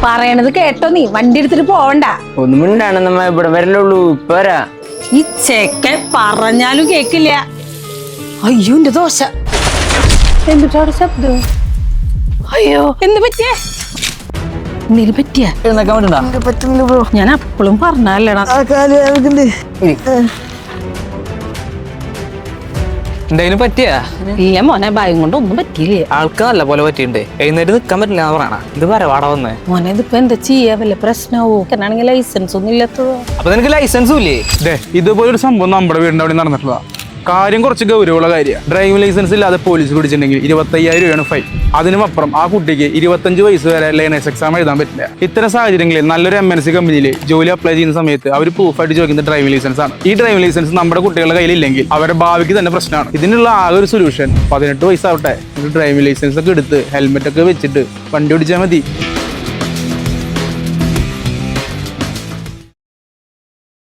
പറയണത് കേട്ടോ, നീ വണ്ടി എടുത്തിട്ട് പോവണ്ട. ഒന്നും മിണ്ടാണ് നമ്മ ഇവിടെ വരലുള്ളൂ, ഇപ്പൊ വരാ. ഈ ചെക്കൻ പറഞ്ഞാലും കേക്കില്ല. അയ്യോ എന്റെ ദോശ, എന്തിട്ടാണ് ശബ്ദം? അയ്യോ എന്ത് പറ്റിയേ? എന്തിനു പറ്റിയ? ഞാൻ അപ്പോഴും പറഞ്ഞല്ലേടാ. എന്തായാലും പറ്റിയാ? ഇല്ല മോനെ, ഭയം കൊണ്ട് ഒന്നും പറ്റിയില്ലേ. ആൾക്ക് നല്ല പോലെ പറ്റിയിട്ടുണ്ട്. എഴുന്നേറ്റ് നിൽക്കാൻ പറ്റില്ല എന്ന് പറയണ. ഇത് വരെ വാട വന്നേ മോനെ, ഇതിപ്പോ എന്താ ചെയ്യാ? വല്ല പ്രശ്നമാവോ? എന്നാണെങ്കിൽ ലൈസൻസ് ഒന്നും ഇല്ലാത്തതോ. അപ്പൊ നിനക്ക് ലൈസൻസും ഇല്ലേ? ഇതുപോലൊരു സംഭവം നമ്മുടെ വീടിന്റെ അവിടെ നടന്നിട്ടുള്ള കാര്യം കുറച്ച് ഗൗരവമുള്ള കാര്യമാണ്. ഡ്രൈവിംഗ് ലൈസൻസ് ഇല്ലാതെ പോലീസ് പിടിച്ചിട്ടുണ്ടെങ്കിൽ 25,000 രൂപയാണ് ഫൈൻ. അതിനുമപ്പുറം ആ കുട്ടിക്ക് 25 വയസ്സ് വരെ ലേണേഴ്സ് എക്സാം എഴുതാൻ പറ്റില്ല. ഇത്തരം സാഹചര്യങ്ങളിൽ നല്ലൊരു MNC കമ്പനിയിൽ ജോലി അപ്ലൈ ചെയ്യുന്ന സമയത്ത് അവർ പ്രൂഫായിട്ട് ചോദിക്കുന്നത് ഡ്രൈവിംഗ് ലൈസൻസ് ആണ്. ഈ ഡ്രൈവിംഗ് ലൈസൻസ് നമ്മുടെ കുട്ടികളുടെ കയ്യിലില്ലെങ്കിൽ അവരുടെ ഭാവിക്ക് തന്നെ പ്രശ്നമാണ്. ഇതിനുള്ള ആകെ ഒരു സൊല്യൂഷൻ 18 വയസ്സാവട്ടെ, ഒരു ഡ്രൈവിംഗ് ലൈസൻസ് ഒക്കെ എടുത്ത് ഹെൽമെറ്റ് ഒക്കെ വെച്ചിട്ട് വണ്ടി ഓടിച്ചാൽ മതി.